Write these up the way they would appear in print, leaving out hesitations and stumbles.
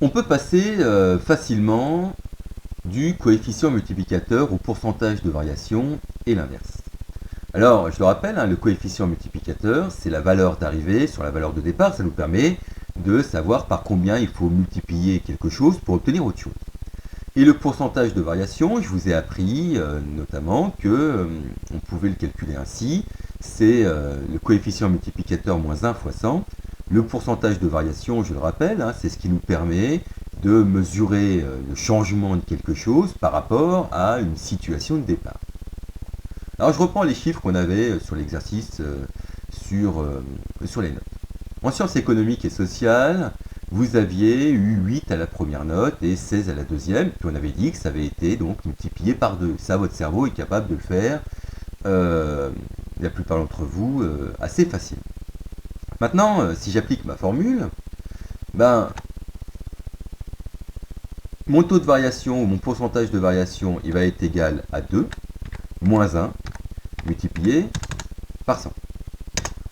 On peut passer facilement du coefficient multiplicateur au pourcentage de variation et l'inverse. Alors, je le rappelle, le coefficient multiplicateur, c'est la valeur d'arrivée sur la valeur de départ. Ça nous permet de savoir par combien il faut multiplier quelque chose pour obtenir autre chose. Et le pourcentage de variation, je vous ai appris notamment que on pouvait le calculer ainsi. C'est le coefficient multiplicateur moins 1 fois 100. Le pourcentage de variation, je le rappelle, c'est ce qui nous permet de mesurer le changement de quelque chose par rapport à une situation de départ. Alors je reprends les chiffres qu'on avait sur l'exercice sur les notes. En sciences économiques et sociales, vous aviez eu 8 à la première note et 16 à la deuxième, puis on avait dit que ça avait été donc multiplié par 2. Ça, votre cerveau est capable de le faire, la plupart d'entre vous, assez facile. Maintenant, si j'applique ma formule, mon taux de variation ou mon pourcentage de variation, il va être égal à 2 moins 1 multiplié par 100.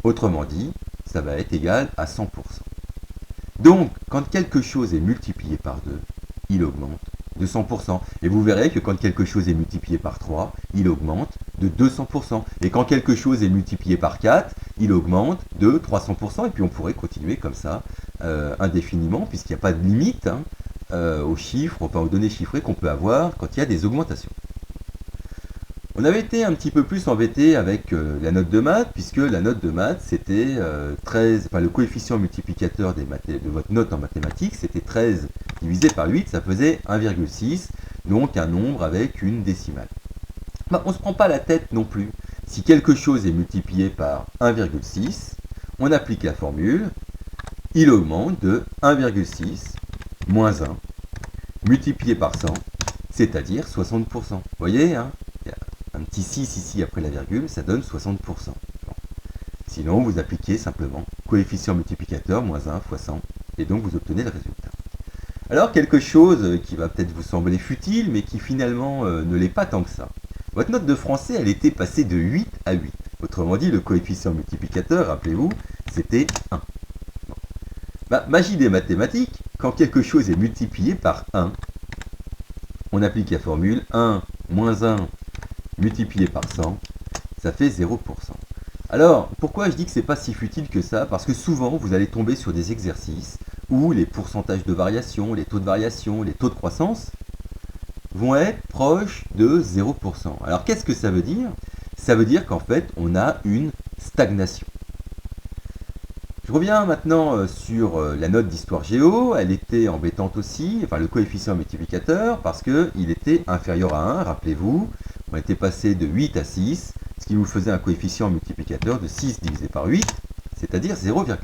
Autrement dit, ça va être égal à 100%. Donc, quand quelque chose est multiplié par 2, il augmente de 100%. Et vous verrez que quand quelque chose est multiplié par 3, il augmente de 200%. Et quand quelque chose est multiplié par 4, il augmente de 300%. Et puis on pourrait continuer comme ça indéfiniment, puisqu'il n'y a pas de limite aux chiffres, enfin aux données chiffrées qu'on peut avoir quand il y a des augmentations. On avait été un petit peu plus embêté avec la note de maths, puisque la note de maths, c'était 13, enfin le coefficient multiplicateur de votre note en mathématiques, c'était 13 divisé par 8, ça faisait 1,6, donc un nombre avec une décimale. On ne se prend pas la tête non plus. Si quelque chose est multiplié par 1,6, on applique la formule, il augmente de 1,6 moins 1 multiplié par 100, c'est-à-dire 60%. Vous voyez, un petit 6 ici après la virgule, ça donne 60%. Bon. Sinon, vous appliquez simplement coefficient multiplicateur moins 1 fois 100, et donc vous obtenez le résultat. Alors, quelque chose qui va peut-être vous sembler futile, mais qui finalement ne l'est pas tant que ça. Votre note de français, elle était passée de 8 à 8. Autrement dit, le coefficient multiplicateur, rappelez-vous, c'était 1. Bon. Magie des mathématiques, quand quelque chose est multiplié par 1, on applique la formule 1 moins 1 multiplié par 100, ça fait 0%. Alors, pourquoi je dis que c'est pas si futile que ça? Parce que souvent, vous allez tomber sur des exercices où les pourcentages de variation, les taux de variation, les taux de croissance vont être proches de 0%. Alors, qu'est-ce que ça veut dire? Ça veut dire qu'en fait, on a une stagnation. Je reviens maintenant sur la note d'histoire géo. Elle était embêtante aussi, enfin le coefficient multiplicateur, parce qu'il était inférieur à 1, rappelez-vous. On était passé de 8 à 6, ce qui nous faisait un coefficient multiplicateur de 6 divisé par 8, c'est-à-dire 0,8.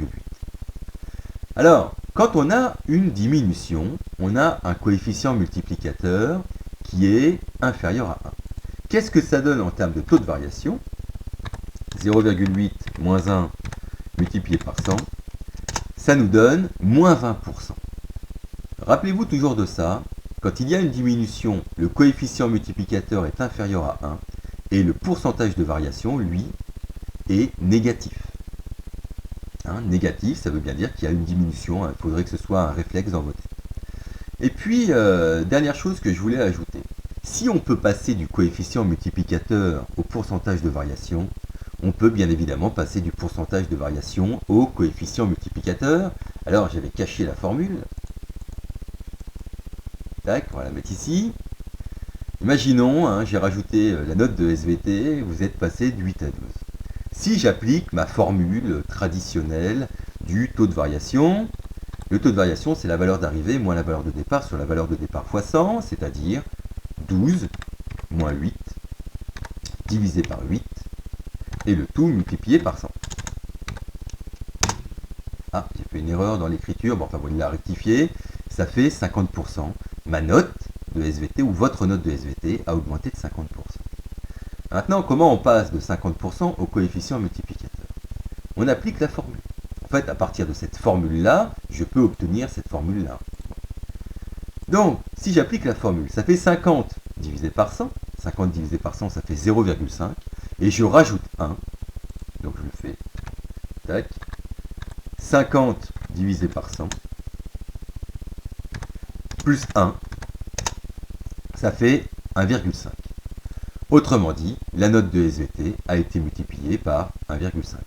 Alors, quand on a une diminution, on a un coefficient multiplicateur qui est inférieur à 1. Qu'est-ce que ça donne en termes de taux de variation? 0,8 moins 1 multiplié par 100, ça nous donne moins 20%. Rappelez-vous toujours de ça, quand il y a une diminution, le coefficient multiplicateur est inférieur à 1 et le pourcentage de variation, lui, est négatif. Négatif, ça veut bien dire qu'il y a une diminution, il faudrait que ce soit un réflexe dans votre tête. Et puis, dernière chose que je voulais ajouter, si on peut passer du coefficient multiplicateur au pourcentage de variation, on peut bien évidemment passer du pourcentage de variation au coefficient multiplicateur. Alors, j'avais caché la formule. Tac, on va la mettre ici. Imaginons, j'ai rajouté la note de SVT, vous êtes passé de 8 à 12. Si j'applique ma formule traditionnelle du taux de variation, le taux de variation, c'est la valeur d'arrivée moins la valeur de départ sur la valeur de départ fois 100, c'est-à-dire 12 moins 8 divisé par 8, et le tout multiplié par 100. Ah, j'ai fait une erreur dans l'écriture, bon, enfin, vous l'a rectifié, ça fait 50%. Ma note de SVT, ou votre note de SVT, a augmenté de 50%. Maintenant, comment on passe de 50% au coefficient multiplicateur? On applique la formule. En fait, à partir de cette formule-là, je peux obtenir cette formule-là. Donc, si j'applique la formule, ça fait 50 divisé par 100. 50 divisé par 100, ça fait 0,5. Et je rajoute 1. Donc, je le fais. Tac. 50 divisé par 100. plus 1, ça fait 1,5. Autrement dit, la note de SVT a été multipliée par 1,5.